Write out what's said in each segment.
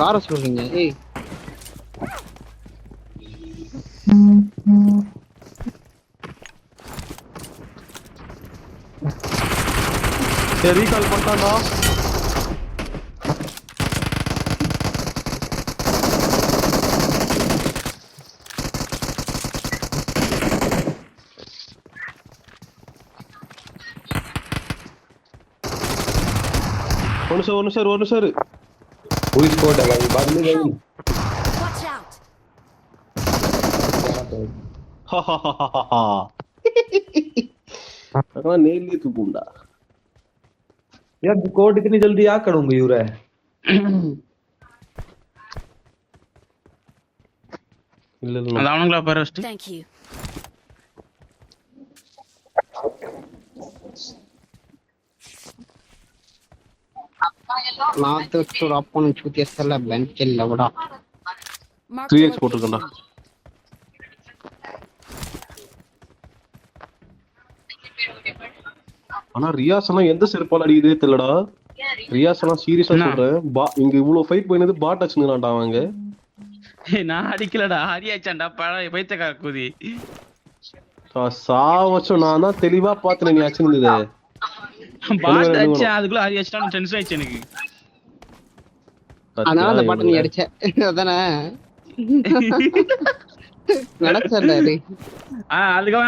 காரை சொல்றீங்க ஏய் ரீகால் பண்ணிட்டான்டா. ஒன்னு சார் पुलिस कोर्ट है भाई बाद में भाई Watch out! नेल ली तू गुंडा यार कोर्ट इतनी जल्दी आ करूंगा यूरा இல்ல அது அவனுங்களா பாரு ஃபர்ஸ்ட். Thank you. நான் தோற்று அப்பன் சுத்தி செல்ல பெஞ்ச் இல்ல விடா Mark 3x போட்டுக்கண்டா. ஆனா ரியாஸ் எல்லாம் எந்த செருப்பால அடிக்குதே தெரியலடா. ரியாஸ் எல்லாம் சீரியஸா சொல்றேன். இங்க இவ்வளவு ஃபைட் போயினது பாட் அடிச்சுங்களாண்டா அவங்க. நான் அடிக்கலடா, ஹரியாச்சான்டா பைத்தியக்கார கூதி. சாவச்சோம் நான் தான் தெளிவா பாத்துனேன் நீ அடிச்சுனது. பாட் அடிச்சா அதுக்குள்ள ஹரியாச்சான் டென்ஷன் ஆயிடுச்சு எனக்கு. அதனால அந்த பாட்டு நீ அடிச்ச அதானே நடச்சல டேய். அதுக்காக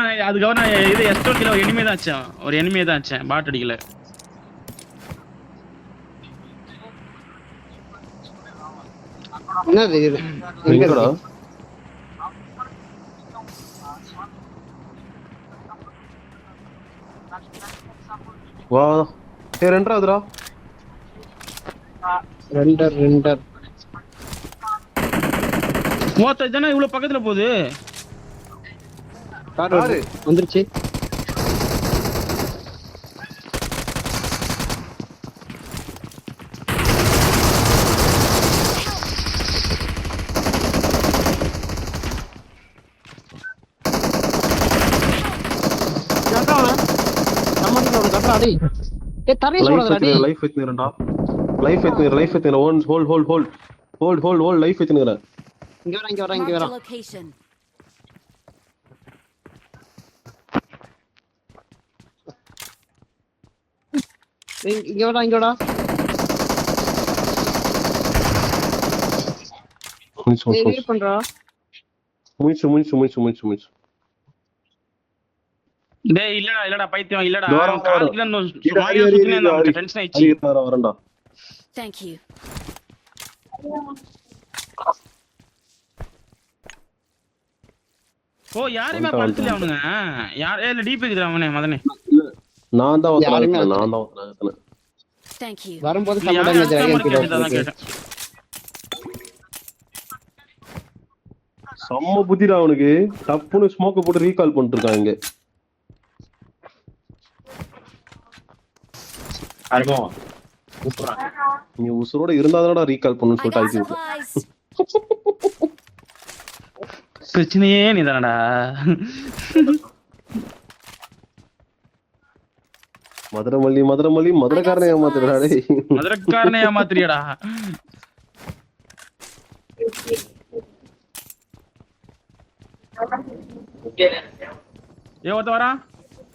நான் இது S20 ஒரு எனிமே தான் அடிச்சேன். ஒரு எனிமே தான் அடிச்சேன், பாட் அடிக்கல. என்னது இது எங்கடா வா ரெண்டாவதுடா ரெண்டர் மொத்த தானே இவ்வளவு பக்கத்துல போகுது. கார் வந்துருச்சு. லைஃப் எத்தனிரண்டா லைஃப் எத்தனிர ஹோல்ட் லைஃப் எத்தனிர. இங்க வரேன் Mark the location. இங்க வாடா ஏய் வெயிட் பண்றா முயற்சி டேய் இல்லடா பைத்தியம் இல்லடா. தூரம் காலுக்குள்ள சும்மா சுத்தினே டென்ஷன் ஆயிடுச்சு. வரேன்டா. Thank you. ஓ யாருமே படுத்துல அவனுங்க. யார் இல்ல டிபி இருக்குடா அவனே மதனே. நான் தான் ஒருத்தன். Thank you. வரும்போது சம்பளங்க கேட்டேன். செம்ம புத்திடா அவனுக்கு. டப்புன்னு ஸ்மோக்க போட்டு ரீகால் பண்ணிட்டு இருக்கான் இங்க. நீ உசுரோட இருந்தாதானடா ரீகால் பண்ணு I சொல்லிட்டு got அடிச்சு supplies. பிரச்சனையே நீதானடா. மதுரைக்காரனை ஏமாத்துறா டேய். மதுரைக்காரனை ஏமாத்துறியடா. ஒருத்தன் வரான்,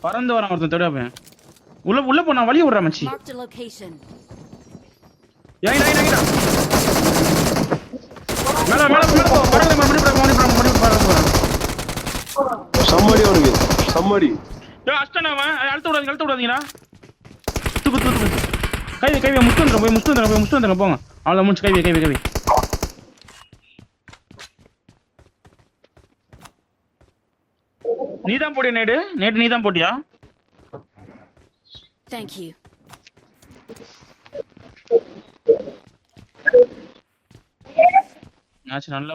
பறந்து வரான் ஒருத்தன். தேட போய் உள்ள போனா வழி விடுறா மச்சி. Mark the location. சம்மடி அவனுக்கு சம்மடி. அழுத்த விடாதீங்களா. கை முத்து வந்துடும் போங்க. அவ்வளோ முடிச்சு கை நீதான் போட்டியா நேட்டு நீதான் போட்டியா? Thank you. நல்லா